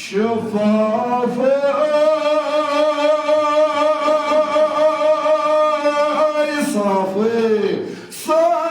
شفاف صافي صنع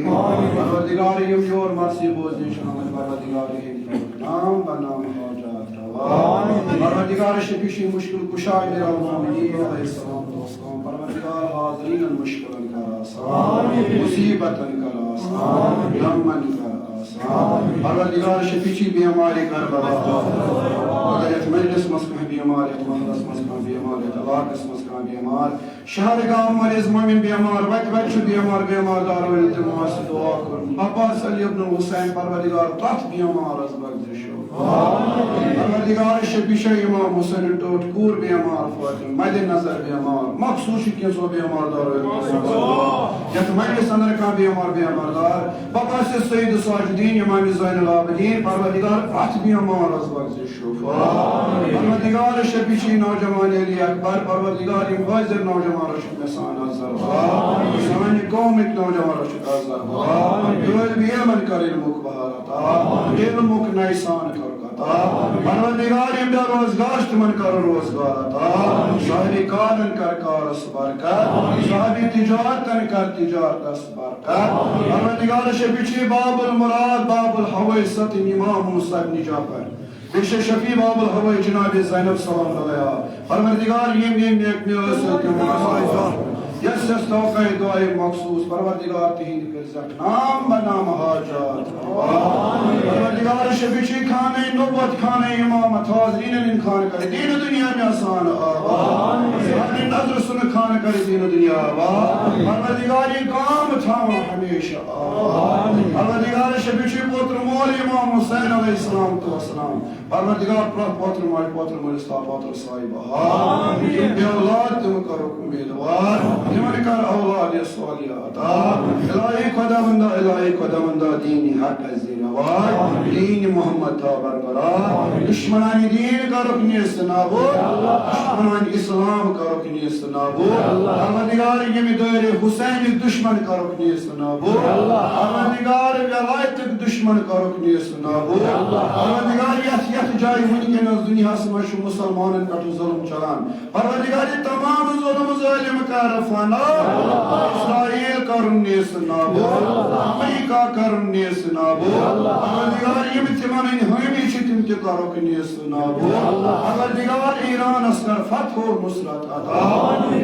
परवरदिगार यम your mercy बोझने शामिल परवरदिगार नाम बनाम हाजात रवा परवरदिगार शफीशी मुश्किल कुशा मेरा मोहम्मदी अलैहिस्सलाम दोस्तों परवरदिगार हाज़रीन मुश्किलन का आसान मुसीबतन का आसान गमन का आसान परवरदिगार शफीशी बीमारी कर बला अगर इस मजलिस मस्कह बीमार महलस मस्कह बीमार तलाक़ मस्कह बीमार शहर गांव मरीज ममिन बीमार वक्त बीमार दारो इल्तिमास दुआ कर अब्बास अली इब्न हुसैन परवरदिगार तथ बीमार अज बख्शिशो परवरदिगार शफीशा इमाम हुसैन टोट कूर बीमार फातिम मद नजर बीमार मखसूस के सो बीमार दारो इल्तिमास यत मजलिस अंदर का बीमार दार बाबा से सईद साजुद्दीन इमाम ज़ैनुल आबिदीन परवरदिगार तथ बीमार अज बख्शिशो परवरदिगार शफीशी नौजवान अली अकबर परवरदिगार इम हाजिर नौजवान रशद सानी कौम नौजवान रशद कर इल्मुक बहारता इल्मुक नैसान कर परवरदिगार इमदा रोजगार तुमन कर रोजगार अता साहिब कारन कर कारस बरकत साहिब तिजारतन कर तिजारतस बरकत परवरदिगार शफीची बाबुल मुराद बाबुल हवैसत इमाम मुसा इब्न जाफर बेशे शफी बाबुल हवाई जनाब ज़ैनब सलाम अलैहा परवरदिगार ये नेक नियाज़ के मुआफ़ा यस तौक़े दुआए मखसूस परवरदिगार तिहिंद इज़्ज़त नाम बनाम हाजात परवरदिगार शफीची खाने नबूवत खाने इमामत हाज़रीन इन खान करे दीन दुनिया में आसान आवाज़ सारी नज़र सुन खान करे दीन दुनिया आवाज़ परवरदिगार ये काम था हमेशा आवाज़ परवरदिगार शफीची पुत्र मोल इमाम हुसैन अलैहिस्सलाम तो सलाम परवरदिगार पुत्र मोल इस्ता पुत्र साहिब आमीन तुम औलाद तुम करो उम्मीदवार तुमन कर औलाद सालिहा इलाही कदमंदा दीन हक ज़िनवार दीन मोहम्मद था बरकरार दुश्मनानी दीन का रुकन इस्नाबूद दुश्मनान इस्लाम का रुकन इस्नाबूद परवरदिगार ये दौर हुसैन दुश्मन का रुकन इस्नाबूद परवरदिगार वलायत दुश्मन का रुकन इस्नाबूद परवरदिगार यथ जाय वुनकस दुनिया मश मुसलमानन पे जुल्म चलान परवरदिगार तमाम जुल्म जालिम कर फना इस्राइल करुन इस्नाबूद अमेरिका करुन इस्नाबूद परवरदिगार यम तिमन हामी छ तिम ते करुन इस्नाबूद परवरदिगार ईरान अस्कर फतह और नुसरत अता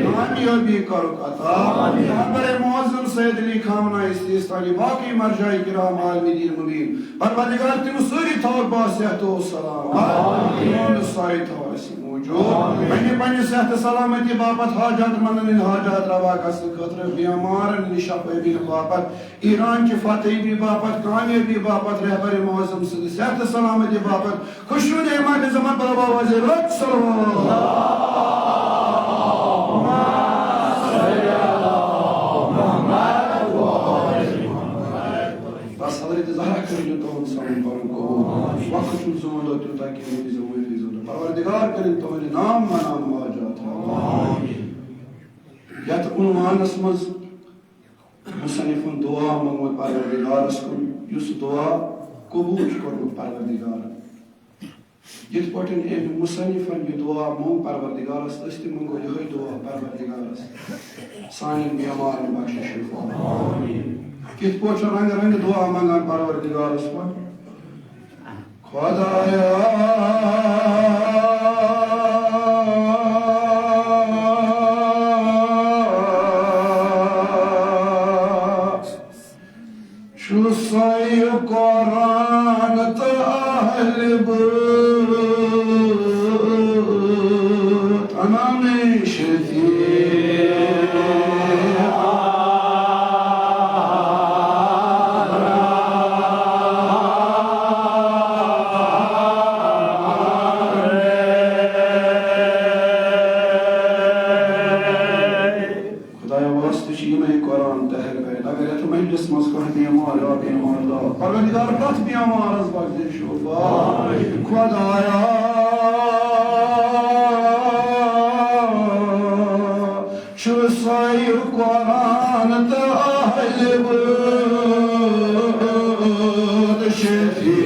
कामयाबी करुक अता पैगंबर मुअज्जम सैयद अली खामना इस्तिस्तानी बाकी मरजाई किराम आलमी दीन मुबीन परवरदिगार तिम सारी तौर बासियत और सलाम आमीन सारी तौर मौजूद सेहत सलामती बापत हाजात मंदन हाजात रवा कस खतर बीमारन निशफी बापत ईरान की फतेही बापत कामयाबी बापत रहबर मुअज्जम सेहत सलामती बापत खुशनुद इमाम ज़मान पर आवाज़ रख बस हज़रत ज़हरा करें तो हम सब पर को वक्त जुमन दो ताकि मेरी जुमन परवरदिगार करें तो नाम मनाम हाजात आमीन यत उन्वान मज मुसन्निफुन दुआ मंगोत परवरदिगार को युस दुआ कबूल करो परवरदिगार जित पटन ए मुसन्निफन ये दुआ मंग परवरदिगार अस्ति मंगो यही दुआ परवरदिगार साइन बीमार बख्श शिफा आमीन कित पोच रंग रंग दुआ मंगान परवरदिगार पर खुदाया शुसाई कुरान तो अहल बैत अनामे शफी परवरदिगार कथ बीमार अज बख्शिशो खुदाया शुसाई कुरान तो अहल बैत शफी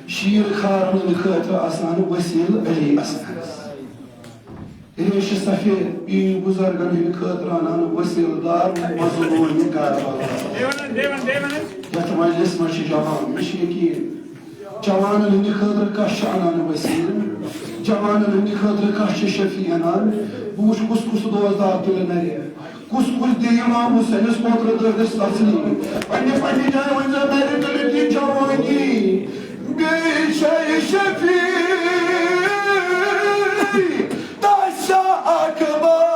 شير خارن الخاطر أصلاً وسيل أي أساس. إيش السفير بيجوزارجن الخاطر أنا وسيل دار مزرون كاربا. يتمجلس ماشي جوان مش يكين. جوان اللي خاطر كاش أنا وسيل. جوان اللي خاطر كاش شفي أنا. بوش كوس دوز دار تلناري. كوس ديما وسنس كونتر دردس أصلي. أني جاي وإنزا مارك اللي جواني. بشيء شفي تعشى أكبر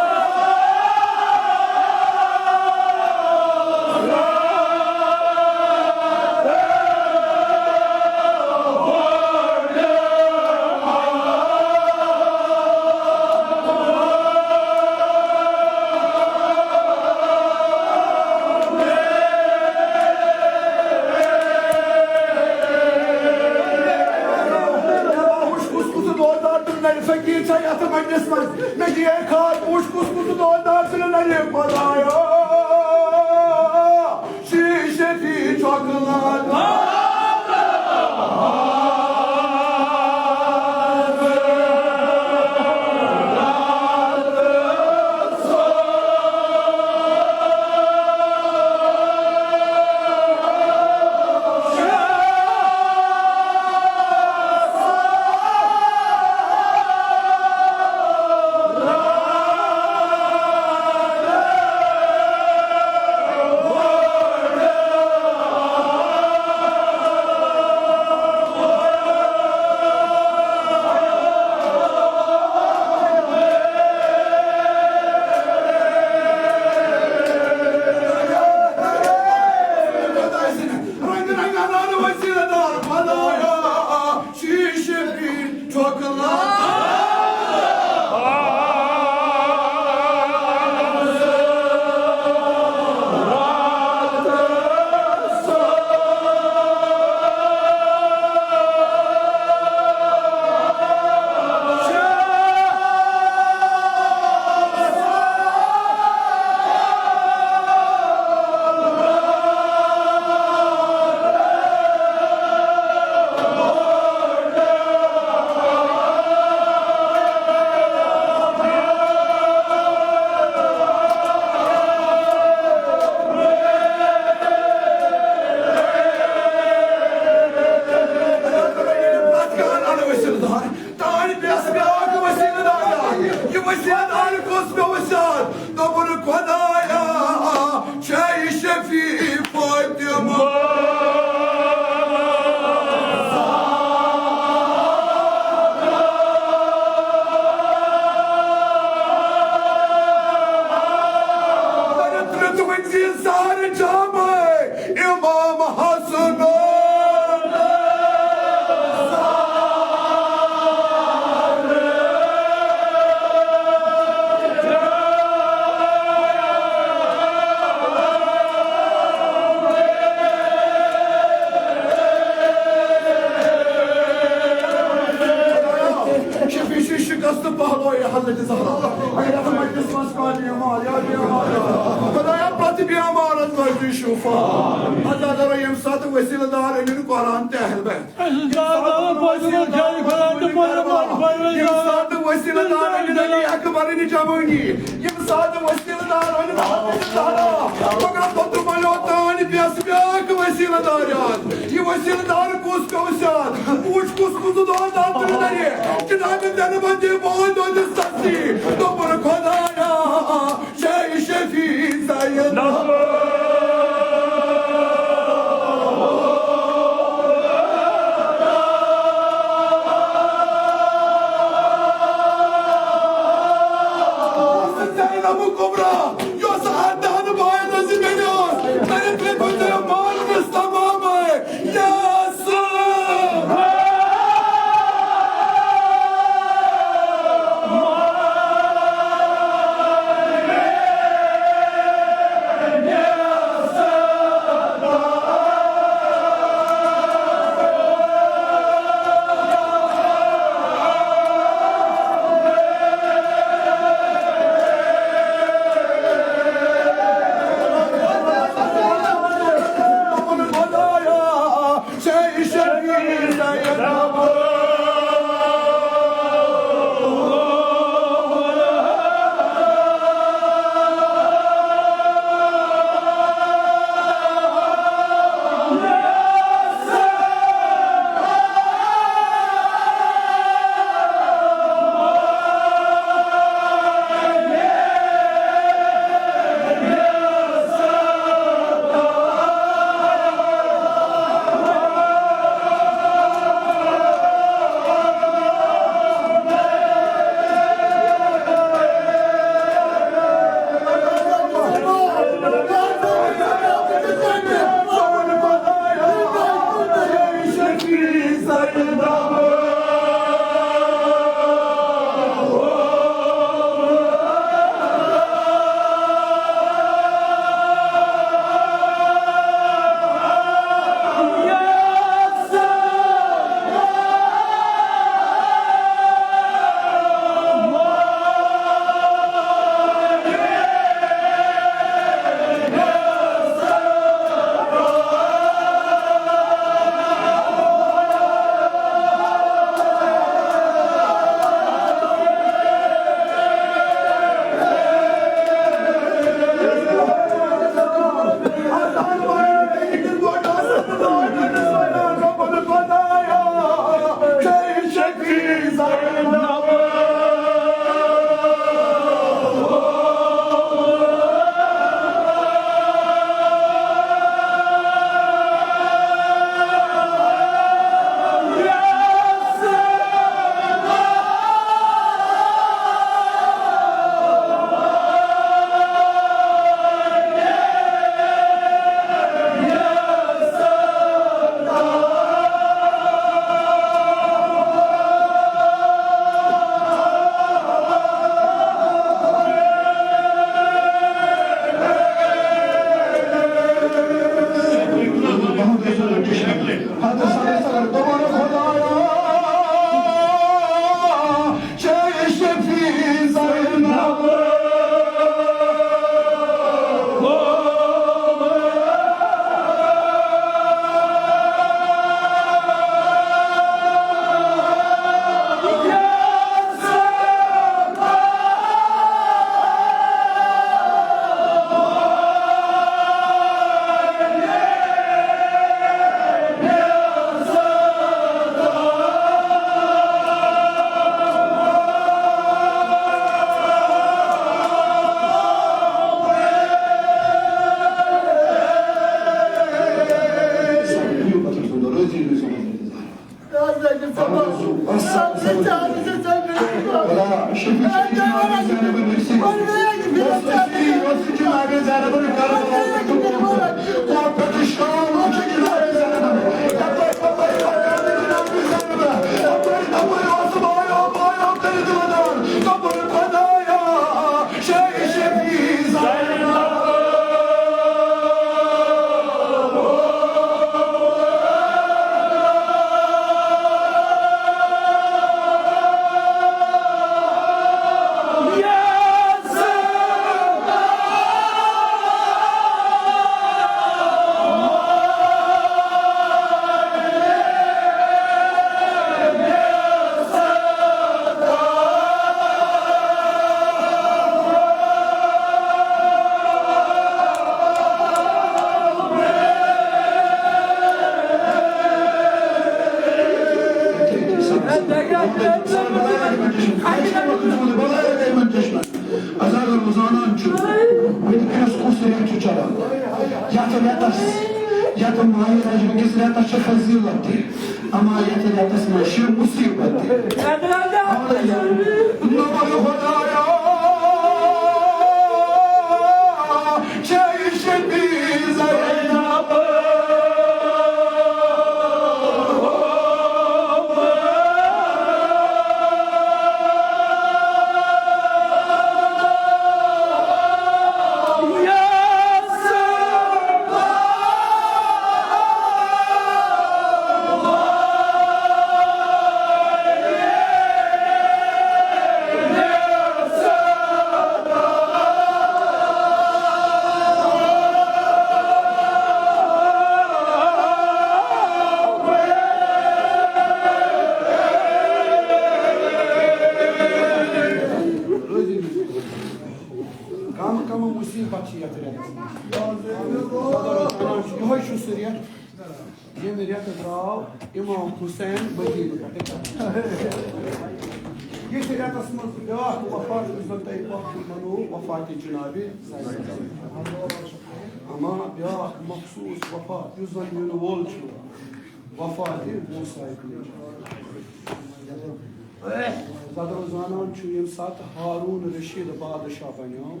Harun Rashid Badshah baniyo.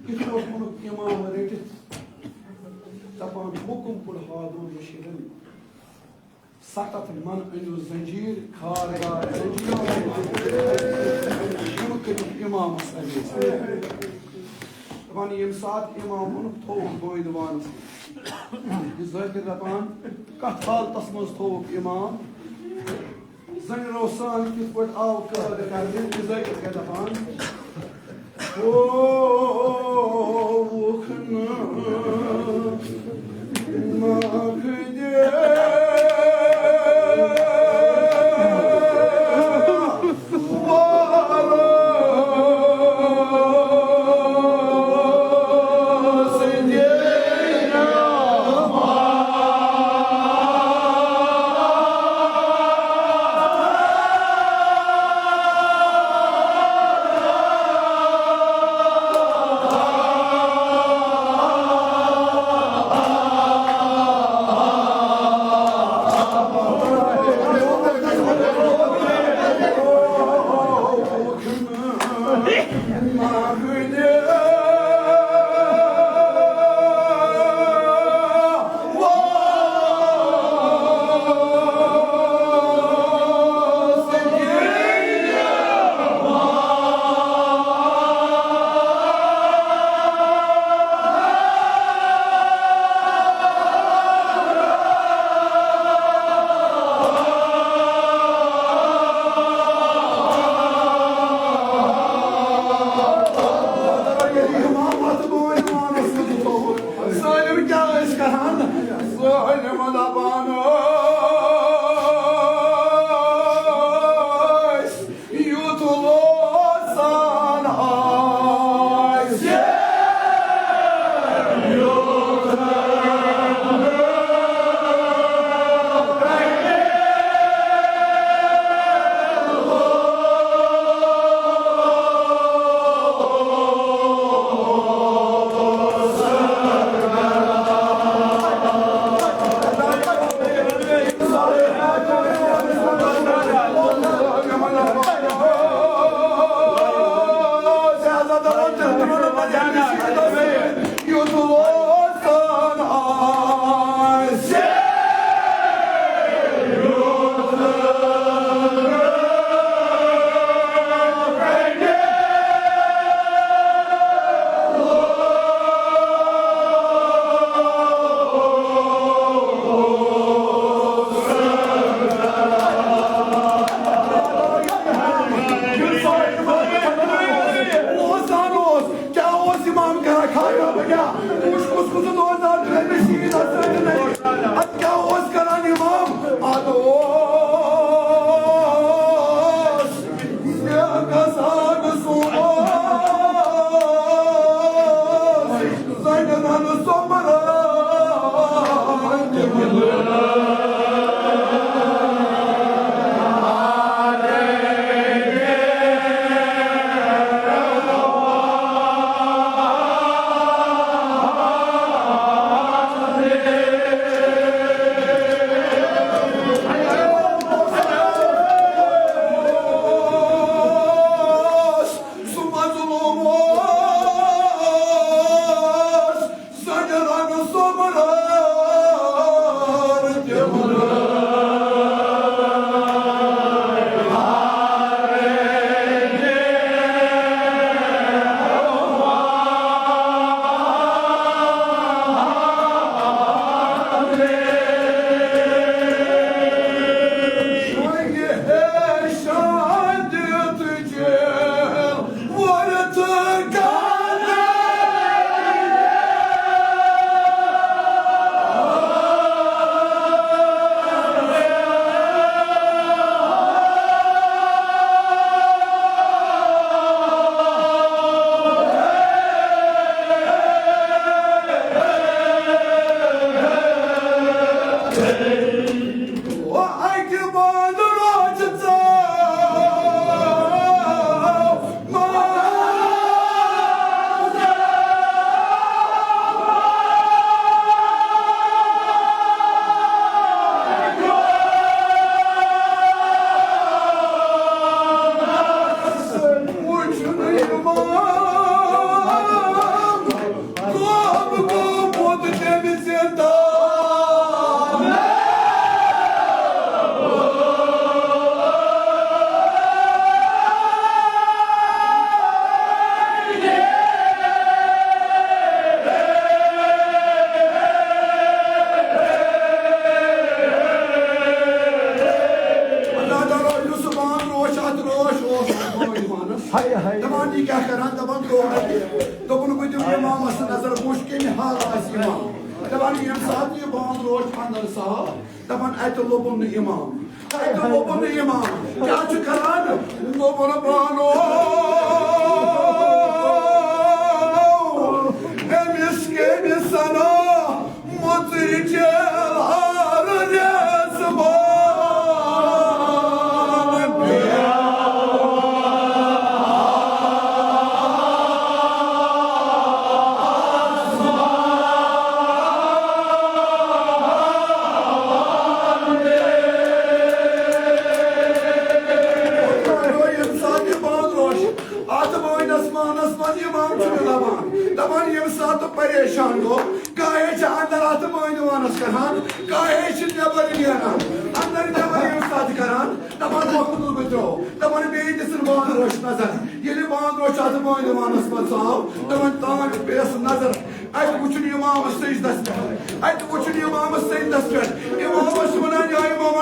Kitno mulk imam rete. Taban hukum kul Harun Rashid. سقط المن عنده الزنجير خارج يمكن الإمام مسألة طبعا يمسات إمام ونبتوه بوي دوان يزايد الربان كحال تصمز توك إمام زن روسان كيف قد آو كهذا كاردين يزايد الربان وخنا ما كده ki bandır acıtsa दबान जी क्या करान दबान तो दबन को तुम इमाम अस नजर मुश्किल हाल आस इमाम दबान ये साथ ये बांध रोज अंदर सा दबान ऐत लोबन इमाम क्या छु करान लोबन बानो एमिस के मिसना मोतरी चल हार रेसबा दबान ये साथ परेशान गो काहे अंदर आत मोइनवानस करान काहे नबर नियाना अंदर नबर ये साथ करान दबान मोहम्मद बचो दबान बेइज्जत बांध रोश नजर ये बांध रोश आत मोइनवानस बचाओ दबान तांग पेस नजर अत वुचन इमाम सजदस पे अत वुचन इमाम सजदस पे इमाम वनान या इमाम